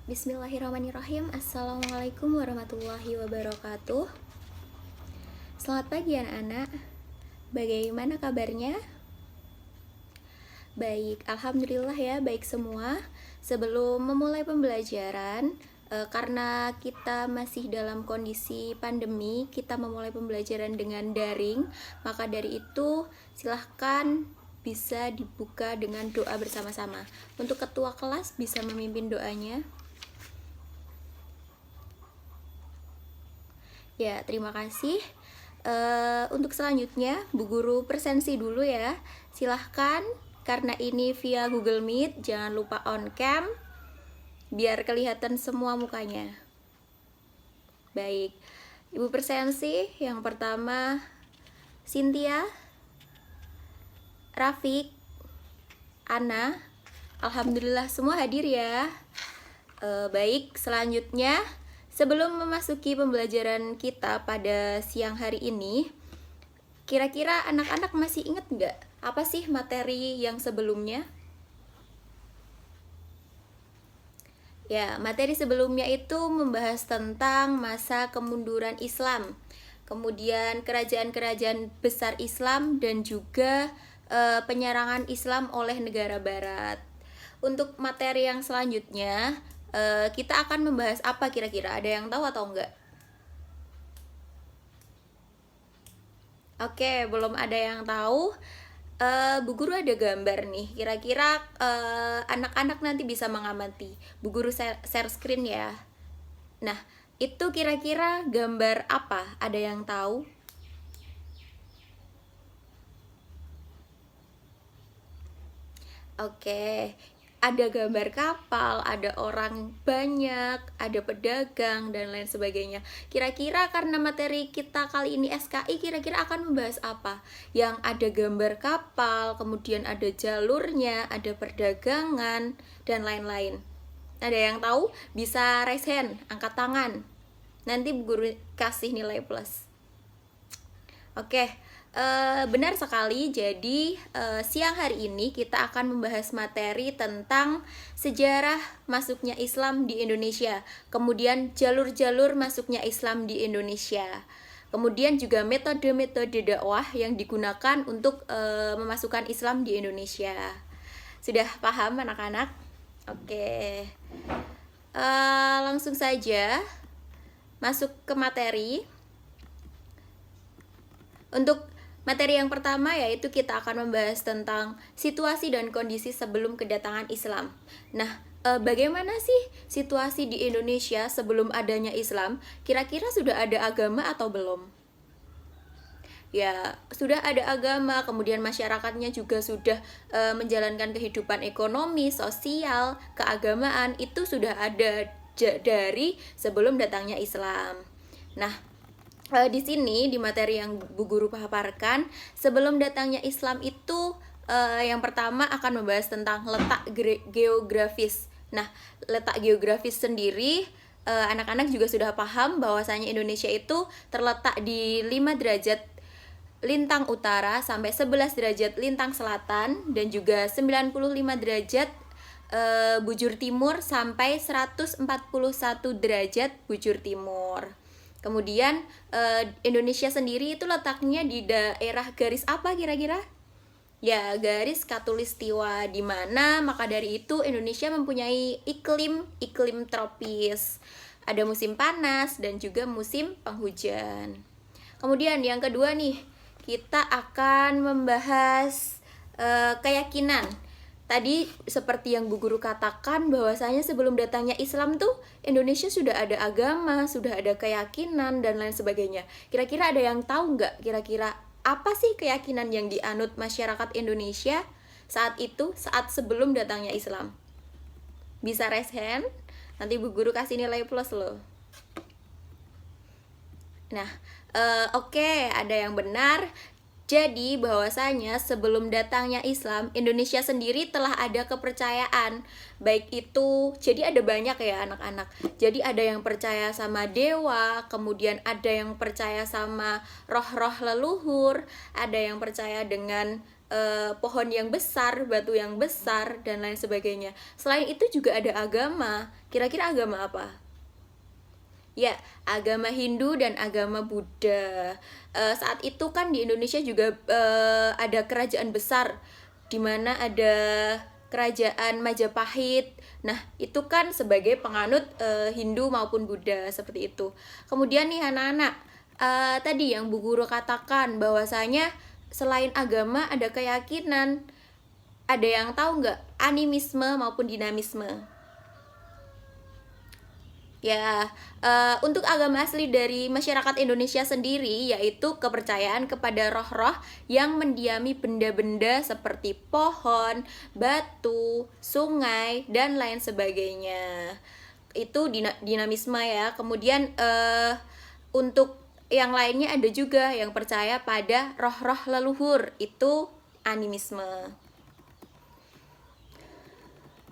Bismillahirrahmanirrahim. Assalamualaikum warahmatullahi wabarakatuh. Selamat pagi anak-anak. Bagaimana kabarnya? Baik, alhamdulillah ya, baik semua. Sebelum memulai pembelajaran, karena kita masih dalam kondisi pandemi, kita memulai pembelajaran dengan daring. Maka dari itu, silahkan bisa dibuka dengan doa bersama-sama. Untuk ketua kelas bisa memimpin doanya. Ya, terima kasih. Untuk selanjutnya, Bu Guru presensi dulu ya. Silahkan, karena ini via Google Meet, jangan lupa on cam, biar kelihatan semua mukanya. Baik, Ibu presensi yang pertama, Cynthia, Rafiq, Ana. Alhamdulillah semua hadir ya. Baik, selanjutnya sebelum memasuki pembelajaran kita pada siang hari ini, kira-kira anak-anak masih ingat nggak apa sih materi yang sebelumnya? Ya, materi sebelumnya itu membahas tentang masa kemunduran Islam, kemudian kerajaan-kerajaan besar Islam dan juga penyerangan Islam oleh negara Barat. Untuk materi yang selanjutnya, kita akan membahas apa kira-kira? Ada yang tahu atau enggak? Oke, belum ada yang tahu. Bu Guru ada gambar nih. Kira-kira anak-anak nanti bisa mengamati. Bu Guru share screen ya. Nah, itu kira-kira gambar apa? Ada yang tahu? Oke, ada gambar kapal, ada orang banyak, ada pedagang, dan lain sebagainya. Kira-kira karena materi kita kali ini SKI, kira-kira akan membahas apa? Yang ada gambar kapal, kemudian ada jalurnya, ada perdagangan, dan lain-lain. Ada yang tahu? Bisa raise hand, angkat tangan. Nanti Bu Guru kasih nilai plus. Oke, benar sekali. Jadi siang hari ini kita akan membahas materi tentang sejarah masuknya Islam di Indonesia, kemudian jalur-jalur masuknya Islam di Indonesia, kemudian juga metode-metode dakwah yang digunakan untuk memasukkan Islam di Indonesia. Sudah paham anak-anak? Oke, langsung saja masuk ke materi. Untuk materi yang pertama yaitu kita akan membahas tentang situasi dan kondisi sebelum kedatangan Islam. Nah, bagaimana sih situasi di Indonesia sebelum adanya Islam? Kira-kira sudah ada agama atau belum? Ya, sudah ada agama, kemudian masyarakatnya juga sudah menjalankan kehidupan ekonomi, sosial, keagamaan, itu sudah ada dari sebelum datangnya Islam. Nah, di sini di materi yang Bu Guru paparkan, sebelum datangnya Islam itu yang pertama akan membahas tentang letak geografis. Nah, letak geografis sendiri anak-anak juga sudah paham bahwasanya Indonesia itu terletak di 5 derajat lintang utara sampai 11 derajat lintang selatan dan juga 95 derajat bujur timur sampai 141 derajat bujur timur. Kemudian Indonesia sendiri itu letaknya di daerah garis apa kira-kira? Ya, garis khatulistiwa, di mana maka dari itu Indonesia mempunyai iklim tropis. Ada musim panas dan juga musim penghujan. Kemudian yang kedua nih, kita akan membahas keyakinan. Tadi seperti yang Bu Guru katakan bahwasanya sebelum datangnya Islam tuh Indonesia sudah ada agama, sudah ada keyakinan dan lain sebagainya. Kira-kira ada yang tahu nggak kira-kira apa sih keyakinan yang dianut masyarakat Indonesia saat itu, saat sebelum datangnya Islam? Bisa raise hand, nanti Bu Guru kasih nilai plus loh. Nah, oke, ada yang benar. Jadi bahwasanya sebelum datangnya Islam, Indonesia sendiri telah ada kepercayaan. Baik itu, jadi ada banyak ya anak-anak. Jadi ada yang percaya sama dewa, kemudian ada yang percaya sama roh-roh leluhur, ada yang percaya dengan pohon yang besar, batu yang besar, dan lain sebagainya. Selain itu juga ada agama. Kira-kira agama apa? Ya, agama Hindu dan agama Buddha. Saat itu kan di Indonesia juga ada kerajaan besar, di mana ada kerajaan Majapahit. Nah, itu kan sebagai penganut Hindu maupun Buddha seperti itu. Kemudian nih anak-anak, tadi yang Bu Guru katakan bahwasanya selain agama ada keyakinan. Ada yang tahu nggak animisme maupun dinamisme? Ya, untuk agama asli dari masyarakat Indonesia sendiri yaitu kepercayaan kepada roh-roh yang mendiami benda-benda seperti pohon, batu, sungai, dan lain sebagainya. Itu dinamisme ya. Kemudian untuk yang lainnya ada juga yang percaya pada roh-roh leluhur, itu animisme.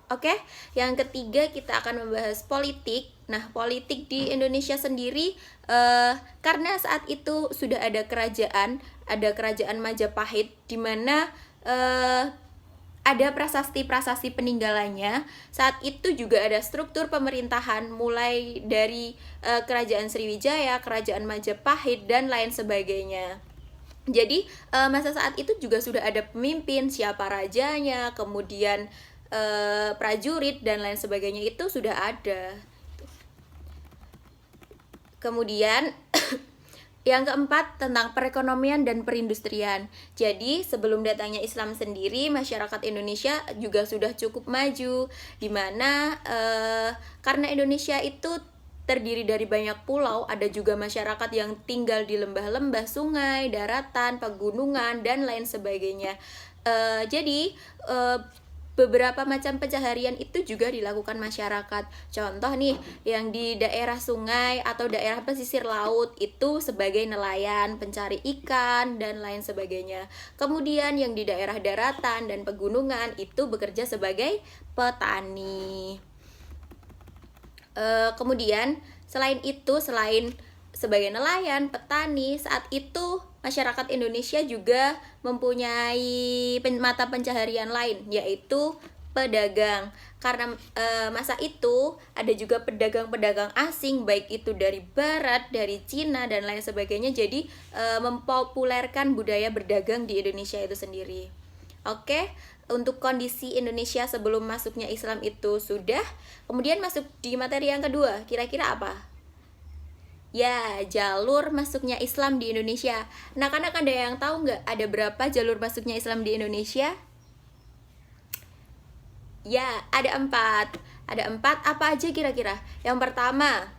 Oke, yang ketiga kita akan membahas politik. Nah, politik di Indonesia sendiri karena saat itu sudah ada kerajaan Majapahit, di mana ada prasasti-prasasti peninggalannya. Saat itu juga ada struktur pemerintahan mulai dari kerajaan Sriwijaya, kerajaan Majapahit, dan lain sebagainya. Jadi masa saat itu juga sudah ada pemimpin, siapa rajanya, kemudian prajurit dan lain sebagainya itu sudah ada. Kemudian yang keempat tentang perekonomian dan perindustrian. Jadi sebelum datangnya Islam sendiri, masyarakat Indonesia juga sudah cukup maju, dimana karena Indonesia itu terdiri dari banyak pulau, ada juga masyarakat yang tinggal di lembah-lembah, sungai, daratan, pegunungan, dan lain sebagainya. Jadi beberapa macam pencaharian itu juga dilakukan masyarakat. Contoh nih, yang di daerah sungai atau daerah pesisir laut itu sebagai nelayan, pencari ikan, dan lain sebagainya. Kemudian yang di daerah daratan dan pegunungan itu bekerja sebagai petani. Kemudian selain sebagai nelayan, petani, saat itu masyarakat Indonesia juga mempunyai mata pencaharian lain, yaitu pedagang. Karena masa itu ada juga pedagang-pedagang asing, baik itu dari barat, dari Cina, dan lain sebagainya. Jadi mempopulerkan budaya berdagang di Indonesia itu sendiri. Oke, untuk kondisi Indonesia sebelum masuknya Islam itu sudah. Kemudian masuk di materi yang kedua, kira-kira apa? Ya, jalur masuknya Islam di Indonesia. Nah, kan ada yang tahu nggak ada berapa jalur masuknya Islam di Indonesia? Ya, ada 4. Ada 4, apa aja kira-kira? Yang pertama,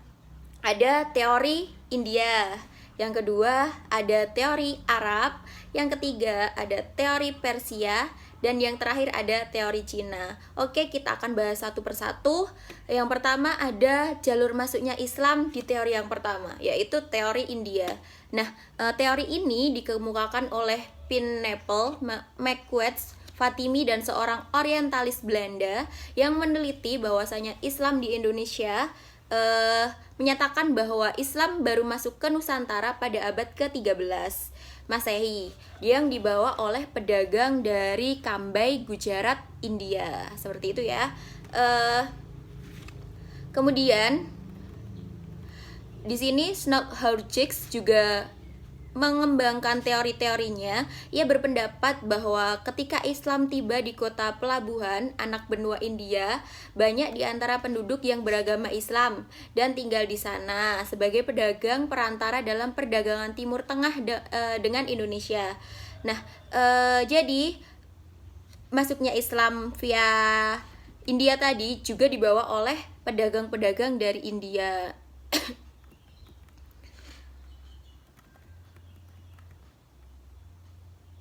ada teori India. Yang kedua, ada teori Arab. Yang ketiga, ada teori Persia. Dan yang terakhir ada teori Cina. Oke, kita akan bahas satu persatu. Yang pertama ada jalur masuknya Islam di teori yang pertama, yaitu teori India. Nah, teori ini dikemukakan oleh Pineapple, Marquez, Fatimi, dan seorang orientalis Belanda yang meneliti bahwasanya Islam di Indonesia menyatakan bahwa Islam baru masuk ke Nusantara pada abad ke-13 Masehi yang dibawa oleh pedagang dari Cambay, Gujarat, India. Seperti itu ya. Kemudian di sini Snokhurchix juga mengembangkan teori-teorinya. Ia berpendapat bahwa ketika Islam tiba di kota pelabuhan anak benua India, banyak di antara penduduk yang beragama Islam dan tinggal di sana sebagai pedagang perantara dalam perdagangan Timur Tengah dengan Indonesia. Nah, jadi masuknya Islam via India tadi juga dibawa oleh pedagang-pedagang dari India.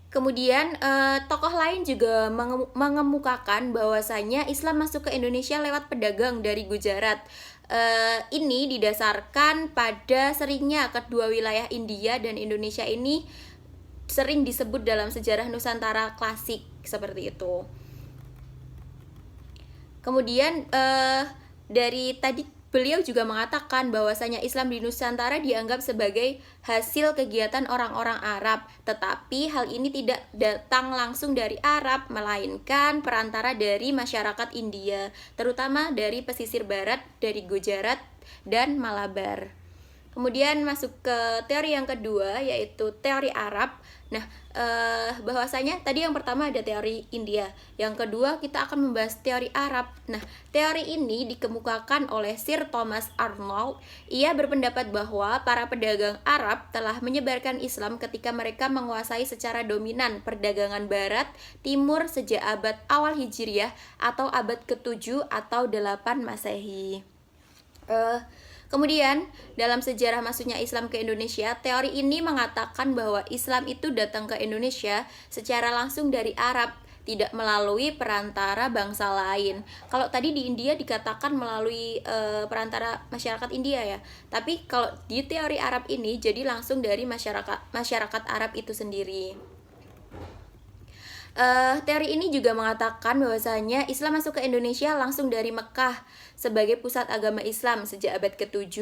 Kemudian tokoh lain juga mengemukakan bahwasanya Islam masuk ke Indonesia lewat pedagang dari Gujarat. Ini didasarkan pada seringnya kedua wilayah India dan Indonesia ini sering disebut dalam sejarah Nusantara klasik seperti itu. Kemudian dari tadi beliau juga mengatakan bahwasanya Islam di Nusantara dianggap sebagai hasil kegiatan orang-orang Arab, tetapi hal ini tidak datang langsung dari Arab, melainkan perantara dari masyarakat India, terutama dari pesisir barat, dari Gujarat dan Malabar. Kemudian masuk ke teori yang kedua, yaitu teori Arab. Nah, bahwasanya tadi yang pertama ada teori India, yang kedua kita akan membahas teori Arab. Nah, teori ini dikemukakan oleh Sir Thomas Arnold. Ia berpendapat bahwa para pedagang Arab telah menyebarkan Islam ketika mereka menguasai secara dominan perdagangan barat timur sejak abad awal Hijriah atau abad ke-7 atau 8 Masehi. Kemudian, dalam sejarah masuknya Islam ke Indonesia, teori ini mengatakan bahwa Islam itu datang ke Indonesia secara langsung dari Arab, tidak melalui perantara bangsa lain. Kalau tadi di India dikatakan melalui perantara masyarakat India ya, tapi kalau di teori Arab ini jadi langsung dari masyarakat Arab itu sendiri. Teori ini juga mengatakan bahwasanya Islam masuk ke Indonesia langsung dari Mekah sebagai pusat agama Islam sejak abad ke-7.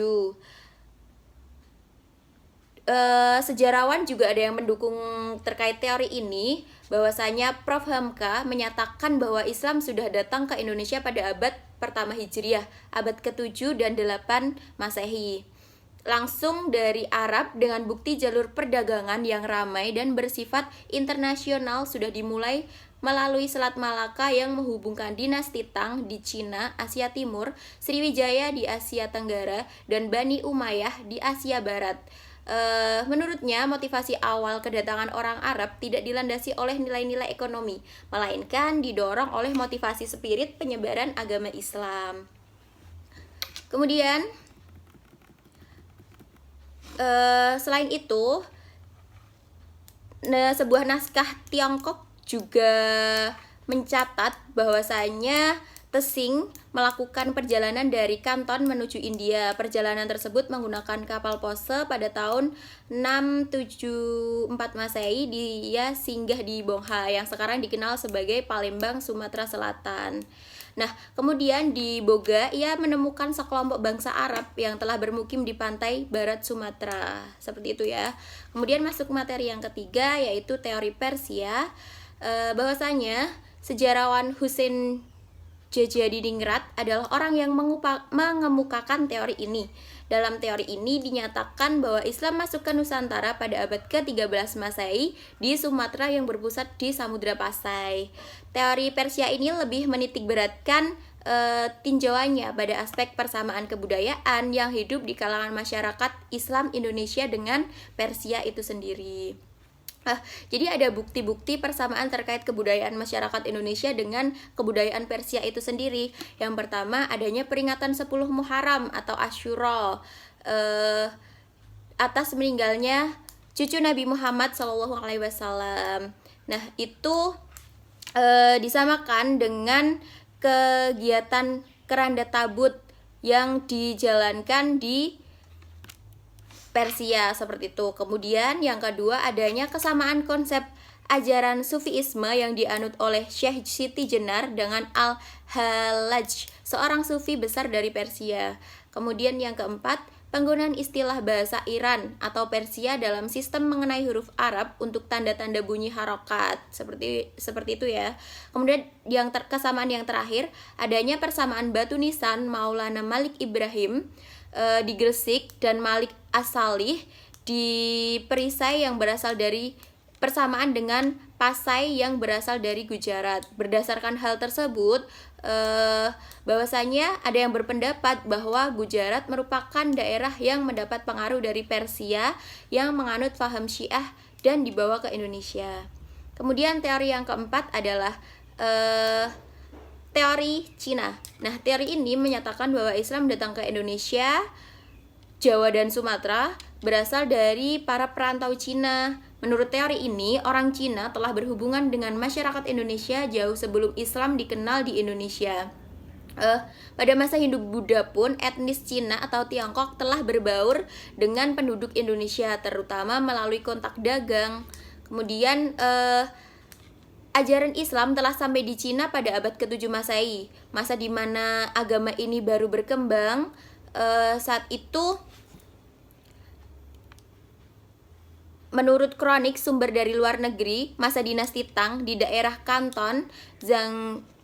Sejarawan juga ada yang mendukung terkait teori ini, bahwasanya Prof. Hamka menyatakan bahwa Islam sudah datang ke Indonesia pada abad pertama Hijriah, abad ke-7 dan 8 Masehi. Langsung dari Arab dengan bukti jalur perdagangan yang ramai dan bersifat internasional sudah dimulai melalui Selat Malaka yang menghubungkan dinasti Tang di Cina, Asia Timur, Sriwijaya di Asia Tenggara, dan Bani Umayyah di Asia Barat. Menurutnya motivasi awal kedatangan orang Arab tidak dilandasi oleh nilai-nilai ekonomi, melainkan didorong oleh motivasi spirit penyebaran agama Islam. Kemudian selain itu, sebuah naskah Tiongkok juga mencatat bahwasanya Tsing melakukan perjalanan dari Kanton menuju India. Perjalanan tersebut menggunakan kapal pose pada tahun 674 Masehi. Dia singgah di Bongha yang sekarang dikenal sebagai Palembang, Sumatera Selatan. Nah, kemudian di Boga ia menemukan sekelompok bangsa Arab yang telah bermukim di pantai barat Sumatera. Seperti itu ya. Kemudian masuk materi yang ketiga, yaitu teori Persia. Bahwasanya sejarawan Husain Jajadiningrat adalah orang yang mengemukakan teori ini. Dalam teori ini dinyatakan bahwa Islam masuk ke Nusantara pada abad ke-13 Masehi di Sumatera yang berpusat di Samudra Pasai. Teori Persia ini lebih menitikberatkan tinjauannya pada aspek persamaan kebudayaan yang hidup di kalangan masyarakat Islam Indonesia dengan Persia itu sendiri. Jadi ada bukti-bukti persamaan terkait kebudayaan masyarakat Indonesia dengan kebudayaan Persia itu sendiri. Yang pertama, adanya peringatan 10 Muharram atau Asyura atas meninggalnya cucu Nabi Muhammad SAW. Nah, itu disamakan dengan kegiatan keranda tabut yang dijalankan di Persia seperti itu. Kemudian yang kedua, adanya kesamaan konsep ajaran Sufiisme yang dianut oleh Syekh Siti Jenar dengan Al-Hallaj, seorang sufi besar dari Persia. Kemudian yang keempat, penggunaan istilah bahasa Iran atau Persia dalam sistem mengenai huruf Arab untuk tanda-tanda bunyi harokat. Seperti itu ya. Kemudian kesamaan yang terakhir, adanya persamaan batu nisan Maulana Malik Ibrahim di Gresik dan Malik As-Salih di Perisai yang berasal dari persamaan dengan Pasai yang berasal dari Gujarat. Berdasarkan hal tersebut, bahwasanya ada yang berpendapat bahwa Gujarat merupakan daerah yang mendapat pengaruh dari Persia yang menganut paham Syiah dan dibawa ke Indonesia. Kemudian teori yang keempat adalah teori Cina. Nah, teori ini menyatakan bahwa Islam datang ke Indonesia, Jawa dan Sumatera berasal dari para perantau Cina. Menurut teori ini, orang Cina telah berhubungan dengan masyarakat Indonesia jauh sebelum Islam dikenal di Indonesia. Pada masa Hindu-Buddha pun, etnis Cina atau Tiongkok telah berbaur dengan penduduk Indonesia, terutama melalui kontak dagang. Kemudian ajaran Islam telah sampai di Cina pada abad ke-7 Masehi, masa di mana agama ini baru berkembang. saat itu menurut kronik sumber dari luar negeri, masa dinasti Tang di daerah Kanton,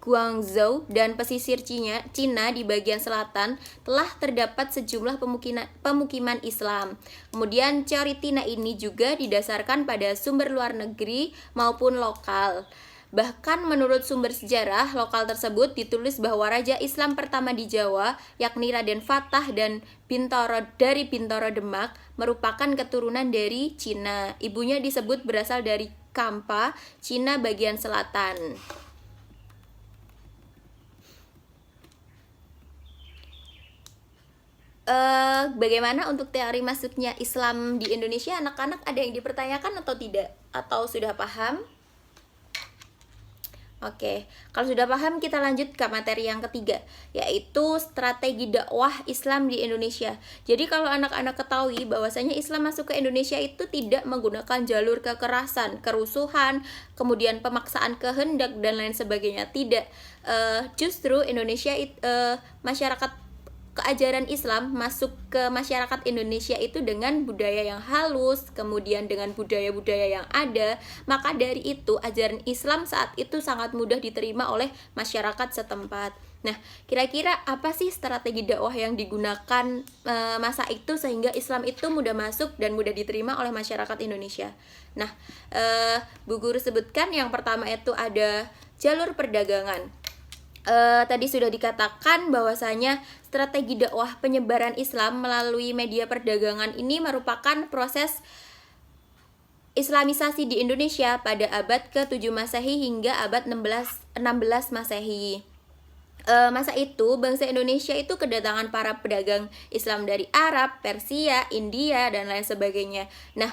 Guangzhou, dan pesisir Cina di bagian selatan telah terdapat sejumlah pemukiman Islam. Kemudian teori Tina ini juga didasarkan pada sumber luar negeri maupun lokal. Bahkan menurut sumber sejarah lokal tersebut ditulis bahwa raja Islam pertama di Jawa, yakni Raden Fatah dan Bintoro Demak, merupakan keturunan dari Cina. Ibunya disebut berasal dari Kampa, Cina bagian selatan. Bagaimana untuk teori masuknya Islam di Indonesia? Anak-anak ada yang dipertanyakan atau tidak? Atau sudah paham? Oke, kalau sudah paham kita lanjut ke materi yang ketiga, yaitu strategi dakwah Islam di Indonesia. Jadi kalau anak-anak ketahui bahwasanya Islam masuk ke Indonesia itu tidak menggunakan jalur kekerasan, kerusuhan, kemudian pemaksaan kehendak dan lain sebagainya. Tidak, justru Indonesia masyarakat keajaran Islam masuk ke masyarakat Indonesia itu dengan budaya yang halus, kemudian dengan budaya-budaya yang ada. Maka dari itu ajaran Islam saat itu sangat mudah diterima oleh masyarakat setempat. Nah, kira-kira apa sih strategi dakwah yang digunakan masa itu sehingga Islam itu mudah masuk dan mudah diterima oleh masyarakat Indonesia? Nah, Bu Guru sebutkan yang pertama itu ada jalur perdagangan. Tadi sudah dikatakan bahwasanya strategi dakwah penyebaran Islam melalui media perdagangan ini merupakan proses Islamisasi di Indonesia pada abad ke-7 Masehi hingga abad 16 Masehi. Masa itu bangsa Indonesia itu kedatangan para pedagang Islam dari Arab, Persia, India, dan lain sebagainya. Nah,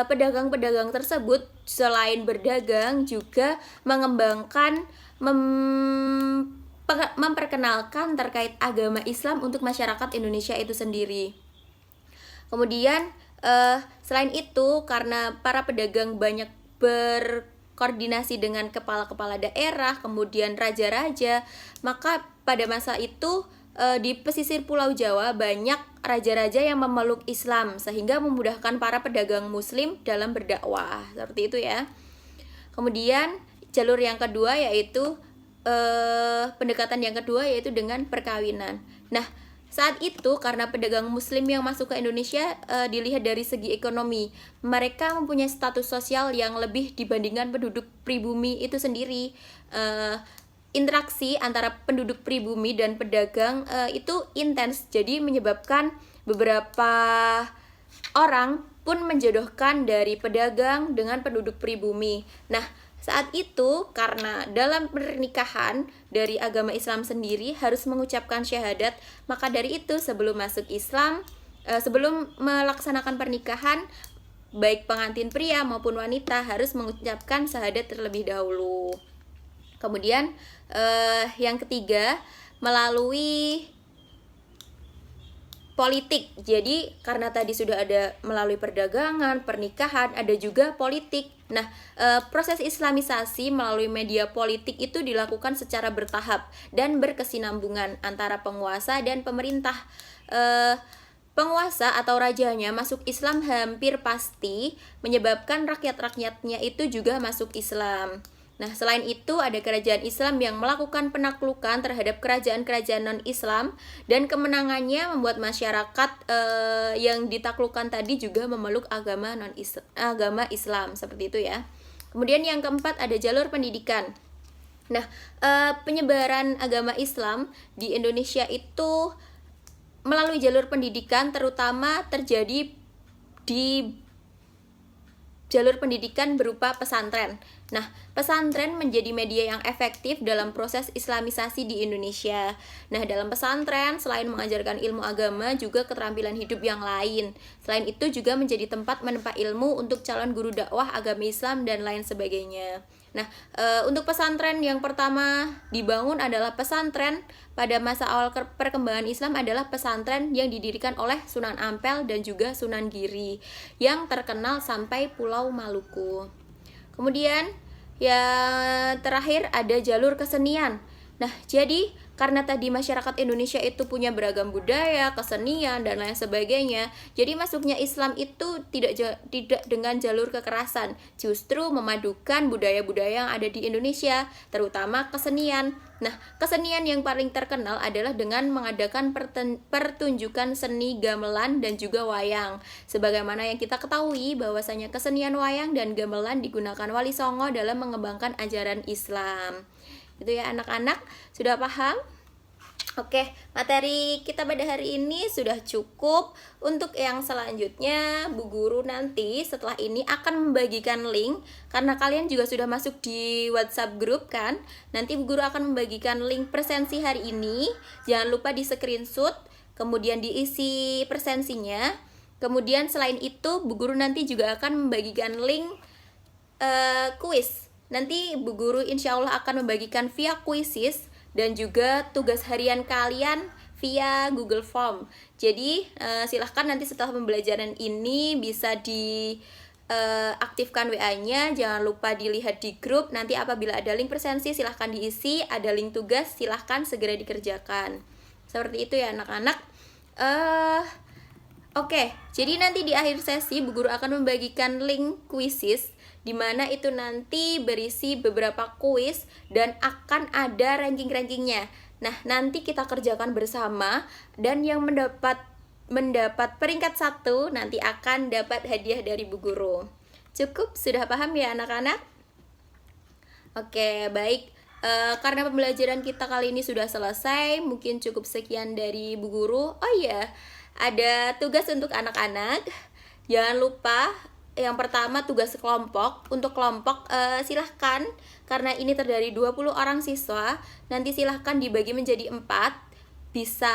pedagang-pedagang tersebut selain berdagang juga mengembangkan memperkenalkan terkait agama Islam untuk masyarakat Indonesia itu sendiri. Kemudian selain itu karena para pedagang banyak berkoordinasi dengan kepala-kepala daerah, kemudian raja-raja, maka pada masa itu di pesisir Pulau Jawa banyak raja-raja yang memeluk Islam sehingga memudahkan para pedagang muslim dalam berdakwah. Seperti itu ya. Kemudian jalur yang kedua yaitu pendekatan yang kedua yaitu dengan perkawinan. Nah, saat itu karena pedagang muslim yang masuk ke Indonesia dilihat dari segi ekonomi, mereka mempunyai status sosial yang lebih dibandingkan penduduk pribumi itu sendiri. Interaksi antara penduduk pribumi dan pedagang itu intens, jadi menyebabkan beberapa orang pun menjodohkan dari pedagang dengan penduduk pribumi. Nah, saat itu karena dalam pernikahan dari agama Islam sendiri harus mengucapkan syahadat, maka dari itu sebelum masuk Islam, sebelum melaksanakan pernikahan, baik pengantin pria maupun wanita harus mengucapkan syahadat terlebih dahulu. Kemudian yang ketiga melalui politik. Jadi karena tadi sudah ada melalui perdagangan, pernikahan, ada juga politik. Nah, proses islamisasi melalui media politik itu dilakukan secara bertahap dan berkesinambungan antara penguasa dan pemerintah. Penguasa atau rajanya masuk Islam hampir pasti menyebabkan rakyat-rakyatnya itu juga masuk Islam. Nah, selain itu ada kerajaan Islam yang melakukan penaklukan terhadap kerajaan-kerajaan non-Islam dan kemenangannya membuat masyarakat yang ditaklukkan tadi juga memeluk agama Islam seperti itu ya. Kemudian yang keempat ada jalur pendidikan. Nah, penyebaran agama Islam di Indonesia itu melalui jalur pendidikan terutama terjadi di jalur pendidikan berupa pesantren. Nah, pesantren menjadi media yang efektif dalam proses islamisasi di Indonesia. Nah, dalam pesantren selain mengajarkan ilmu agama juga keterampilan hidup yang lain. Selain itu juga menjadi tempat menempa ilmu untuk calon guru dakwah agama Islam dan lain sebagainya. Nah, untuk pesantren yang pertama dibangun adalah pesantren pada masa awal perkembangan Islam adalah pesantren yang didirikan oleh Sunan Ampel dan juga Sunan Giri yang terkenal sampai Pulau Maluku. Kemudian yang terakhir ada jalur kesenian. Nah, jadi karena tadi masyarakat Indonesia itu punya beragam budaya, kesenian dan lain sebagainya. Jadi masuknya Islam itu tidak dengan jalur kekerasan, justru memadukan budaya-budaya yang ada di Indonesia, terutama kesenian. Nah, kesenian yang paling terkenal adalah dengan mengadakan pertunjukan seni gamelan dan juga wayang. Sebagaimana yang kita ketahui bahwasanya kesenian wayang dan gamelan digunakan Wali Songo dalam mengembangkan ajaran Islam. Itu ya anak-anak, sudah paham? Oke, materi kita pada hari ini sudah cukup. Untuk yang selanjutnya, Bu Guru nanti setelah ini akan membagikan link. Karena kalian juga sudah masuk di WhatsApp group kan. Nanti Bu Guru akan membagikan link presensi hari ini. Jangan lupa di screenshot, kemudian diisi presensinya. Kemudian selain itu, Bu Guru nanti juga akan membagikan link kuis. Nanti Bu Guru insya Allah akan membagikan via Quizzes dan juga tugas harian kalian via Google Form. Jadi silahkan nanti setelah pembelajaran ini bisa aktifkan WA-nya, jangan lupa dilihat di grup. Nanti apabila ada link presensi silahkan diisi, ada link tugas silahkan segera dikerjakan. Seperti itu ya anak-anak. Oke, jadi nanti di akhir sesi Bu Guru akan membagikan link quizzes, di mana itu nanti berisi beberapa kuis dan akan ada ranking-rankingnya. Nah, nanti kita kerjakan bersama dan yang mendapat peringkat 1 nanti akan dapat hadiah dari Bu Guru. Cukup? Sudah paham ya anak-anak? Oke, baik. Karena pembelajaran kita kali ini sudah selesai, mungkin cukup sekian dari Bu Guru. Oh iya, ada tugas untuk anak-anak. Jangan lupa, yang pertama tugas kelompok. Untuk kelompok silahkan, karena ini terdiri 20 orang siswa, nanti silahkan dibagi menjadi 4. Bisa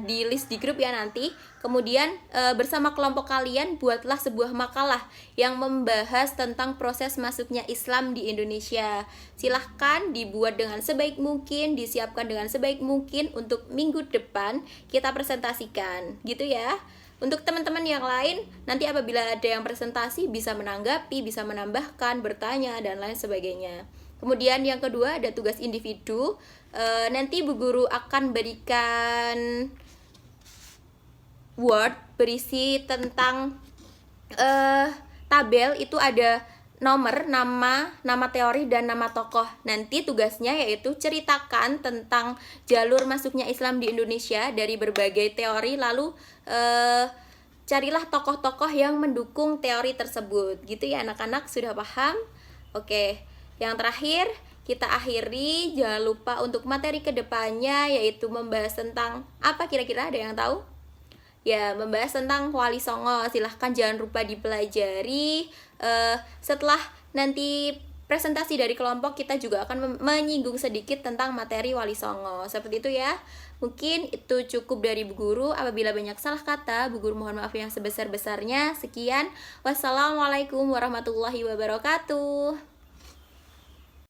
di list di grup ya nanti. Kemudian bersama kelompok kalian buatlah sebuah makalah yang membahas tentang proses masuknya Islam di Indonesia. Silahkan dibuat dengan sebaik mungkin, disiapkan dengan sebaik mungkin untuk minggu depan kita presentasikan, gitu ya. Untuk teman-teman yang lain, nanti apabila ada yang presentasi bisa menanggapi, bisa menambahkan, bertanya, dan lain sebagainya. Kemudian yang kedua ada tugas individu. Nanti Bu Guru akan berikan Word berisi tentang tabel, itu ada nomor, nama teori, dan nama tokoh. Nanti tugasnya yaitu ceritakan tentang jalur masuknya Islam di Indonesia dari berbagai teori, lalu carilah tokoh-tokoh yang mendukung teori tersebut. Gitu ya anak-anak, sudah paham? Oke, yang terakhir kita akhiri. Jangan lupa untuk materi kedepannya yaitu membahas tentang apa, kira-kira ada yang tahu? Ya, membahas tentang Wali Songo. Silahkan jangan lupa dipelajari. Setelah nanti presentasi dari kelompok, kita juga akan menyinggung sedikit tentang materi Wali Songo. Seperti itu ya. Mungkin itu cukup dari Bu Guru. Apabila banyak salah kata, Bu Guru mohon maaf yang sebesar-besarnya. Sekian. Wassalamualaikum warahmatullahi wabarakatuh.